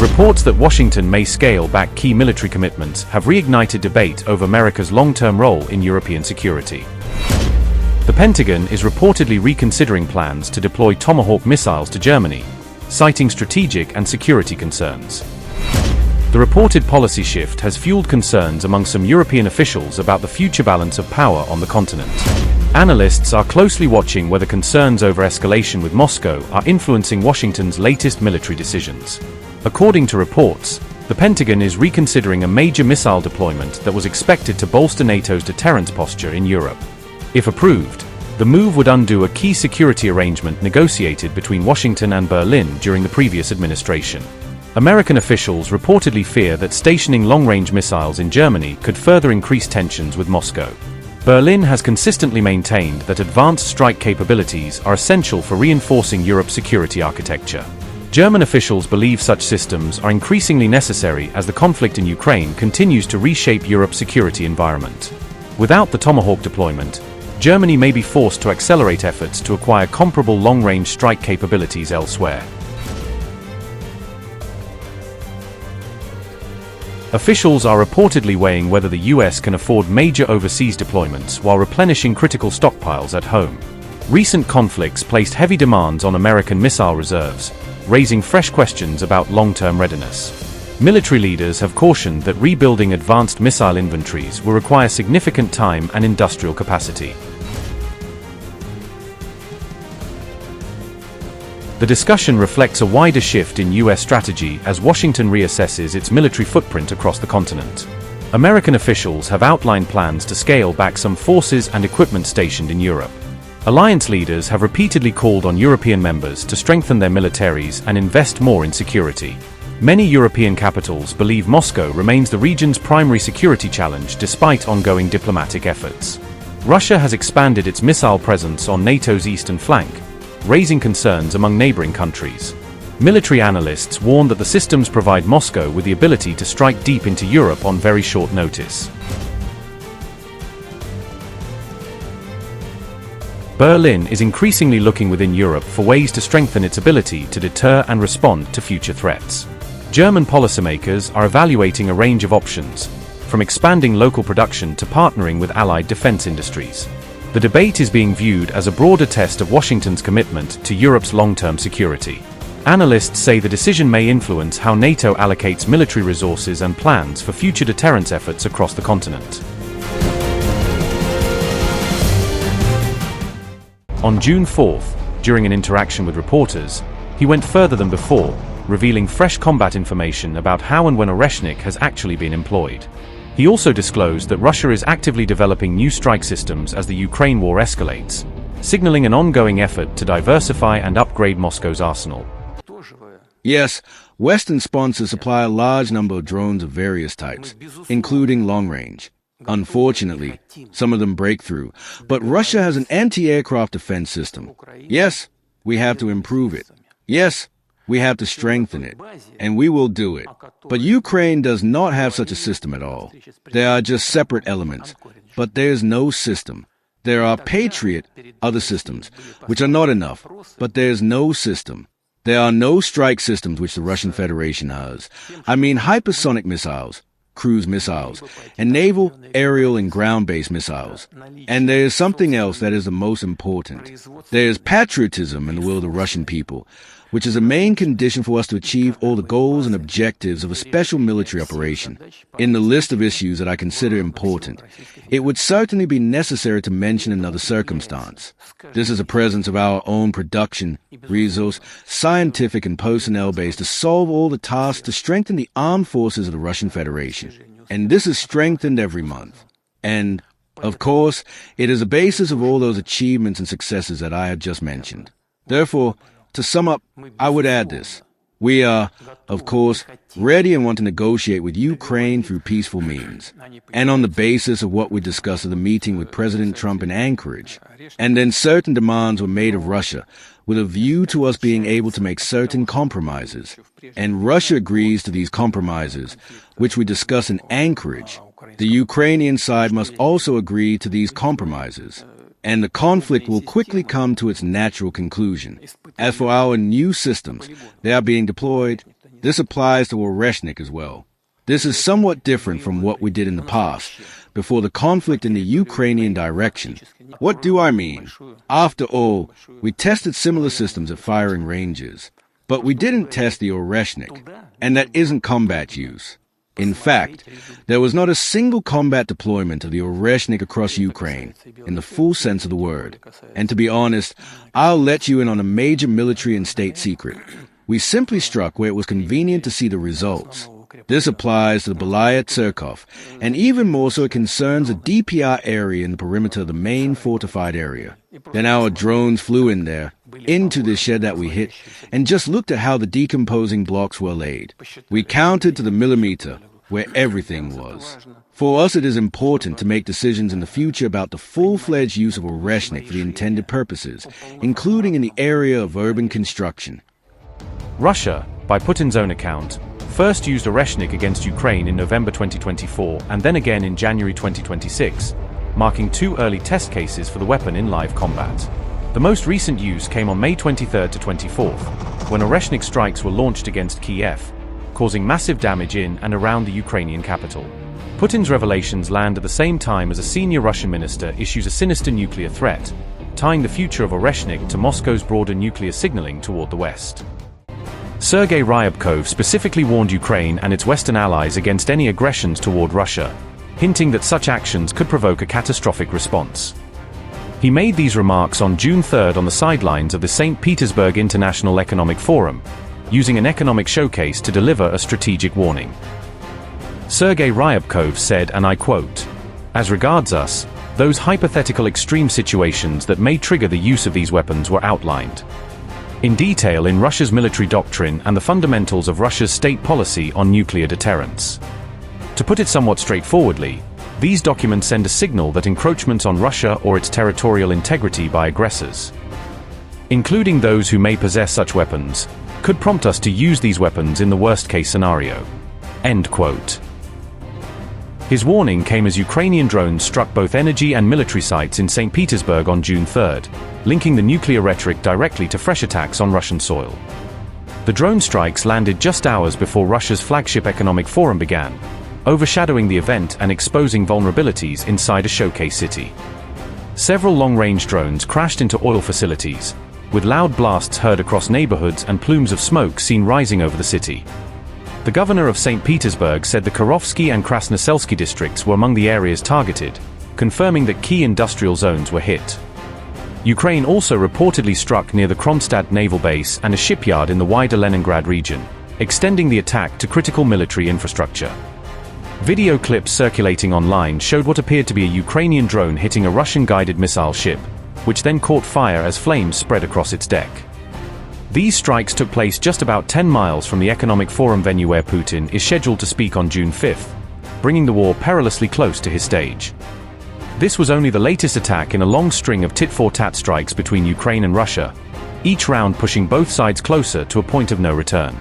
Reports that Washington may scale back key military commitments have reignited debate over America's long-term role in European security. The Pentagon is reportedly reconsidering plans to deploy Tomahawk missiles to Germany, citing strategic and security concerns. The reported policy shift has fueled concerns among some European officials about the future balance of power on the continent. Analysts are closely watching whether concerns over escalation with Moscow are influencing Washington's latest military decisions. According to reports, the Pentagon is reconsidering a major missile deployment that was expected to bolster NATO's deterrence posture in Europe. If approved, the move would undo a key security arrangement negotiated between Washington and Berlin during the previous administration. American officials reportedly fear that stationing long-range missiles in Germany could further increase tensions with Moscow. Berlin has consistently maintained that advanced strike capabilities are essential for reinforcing Europe's security architecture. German officials believe such systems are increasingly necessary as the conflict in Ukraine continues to reshape Europe's security environment. Without the Tomahawk deployment, Germany may be forced to accelerate efforts to acquire comparable long-range strike capabilities elsewhere. Officials are reportedly weighing whether the US can afford major overseas deployments while replenishing critical stockpiles at home. Recent conflicts placed heavy demands on American missile reserves, raising fresh questions about long-term readiness. Military leaders have cautioned that rebuilding advanced missile inventories will require significant time and industrial capacity. The discussion reflects a wider shift in US strategy as Washington reassesses its military footprint across the continent. American officials have outlined plans to scale back some forces and equipment stationed in Europe. Alliance leaders have repeatedly called on European members to strengthen their militaries and invest more in security. Many European capitals believe Moscow remains the region's primary security challenge despite ongoing diplomatic efforts. Russia has expanded its missile presence on NATO's eastern flank, raising concerns among neighboring countries. Military analysts warn that the systems provide Moscow with the ability to strike deep into Europe on very short notice. Berlin is increasingly looking within Europe for ways to strengthen its ability to deter and respond to future threats. German policymakers are evaluating a range of options, from expanding local production to partnering with allied defense industries. The debate is being viewed as a broader test of Washington's commitment to Europe's long-term security. Analysts say the decision may influence how NATO allocates military resources and plans for future deterrence efforts across the continent. On June 4th, during an interaction with reporters, he went further than before, revealing fresh combat information about how and when Oreshnik has actually been employed. He also disclosed that Russia is actively developing new strike systems as the Ukraine war escalates, signaling an ongoing effort to diversify and upgrade Moscow's arsenal. Yes, Western sponsors supply a large number of drones of various types, including long-range. Unfortunately, some of them break through, but Russia has an anti-aircraft defense system. Yes, we have to improve it. Yes, we have to strengthen it, and we will do it. But Ukraine does not have such a system at all. There are just separate elements, but there's no system. There are Patriot, other systems, which are not enough, but there's no system. There are no strike systems which the Russian Federation has. I mean hypersonic missiles, cruise missiles, and naval, aerial, and ground-based missiles. And there is something else that is the most important. There is patriotism in the will of the Russian people, which is a main condition for us to achieve all the goals and objectives of a special military operation. In the list of issues that I consider important, it would certainly be necessary to mention another circumstance. This is the presence of our own production, resource, scientific and personnel base to solve all the tasks to strengthen the armed forces of the Russian Federation. And this is strengthened every month. And, of course, it is the basis of all those achievements and successes that I have just mentioned. Therefore, to sum up, I would add this. We are, of course, ready and want to negotiate with Ukraine through peaceful means, and on the basis of what we discussed at the meeting with President Trump in Anchorage. And then certain demands were made of Russia, with a view to us being able to make certain compromises. And Russia agrees to these compromises, which we discussed in Anchorage. The Ukrainian side must also agree to these compromises, and the conflict will quickly come to its natural conclusion. As for our new systems, they are being deployed, This applies to Oreshnik as well. This is somewhat different from what we did in the past, before the conflict in the Ukrainian direction. What do I mean? After all, we tested similar systems at firing ranges, but we didn't test the Oreshnik, and that isn't combat use. In fact, there was not a single combat deployment of the Oreshnik across Ukraine, in the full sense of the word. And to be honest, I'll let you in on a major military and state secret. We simply struck where it was convenient to see the results. This applies to the Belaya Tsurkov, and even more so it concerns a DPR area in the perimeter of the main fortified area. Then our drones flew in there, into the shed that we hit, and just looked at how the decomposing blocks were laid. We counted to the millimeter where everything was. For us, it is important to make decisions in the future about the full-fledged use of Oreshnik for the intended purposes, including in the area of urban construction. Russia, by Putin's own account, first used Oreshnik against Ukraine in November 2024 and then again in January 2026, marking 2 early test cases for the weapon in live combat. The most recent use came on May 23rd to 24th, when Oreshnik strikes were launched against Kiev, causing massive damage in and around the Ukrainian capital. Putin's revelations land at the same time as a senior Russian minister issues a sinister nuclear threat, tying the future of Oreshnik to Moscow's broader nuclear signaling toward the West. Sergei Ryabkov specifically warned Ukraine and its Western allies against any aggressions toward Russia, hinting that such actions could provoke a catastrophic response. He made these remarks on June 3rd on the sidelines of the St. Petersburg International Economic Forum, using an economic showcase to deliver a strategic warning. Sergei Ryabkov said, and I quote, "As regards us, those hypothetical extreme situations that may trigger the use of these weapons were outlined in detail in Russia's military doctrine and the fundamentals of Russia's state policy on nuclear deterrence. To put it somewhat straightforwardly, these documents send a signal that encroachments on Russia or its territorial integrity by aggressors, including those who may possess such weapons, could prompt us to use these weapons in the worst-case scenario." End quote. His warning came as Ukrainian drones struck both energy and military sites in St. Petersburg on June 3rd, linking the nuclear rhetoric directly to fresh attacks on Russian soil. The drone strikes landed just hours before Russia's flagship economic forum began, overshadowing the event and exposing vulnerabilities inside a showcase city. Several long-range drones crashed into oil facilities, with loud blasts heard across neighborhoods and plumes of smoke seen rising over the city. The governor of St. Petersburg said the Kirovsky and Krasnoselsky districts were among the areas targeted, confirming that key industrial zones were hit. Ukraine also reportedly struck near the Kronstadt naval base and a shipyard in the wider Leningrad region, extending the attack to critical military infrastructure. Video clips circulating online showed what appeared to be a Ukrainian drone hitting a Russian-guided missile ship, which then caught fire as flames spread across its deck. These strikes took place just about 10 miles from the Economic Forum venue where Putin is scheduled to speak on June 5th, bringing the war perilously close to his stage. This was only the latest attack in a long string of tit-for-tat strikes between Ukraine and Russia, each round pushing both sides closer to a point of no return.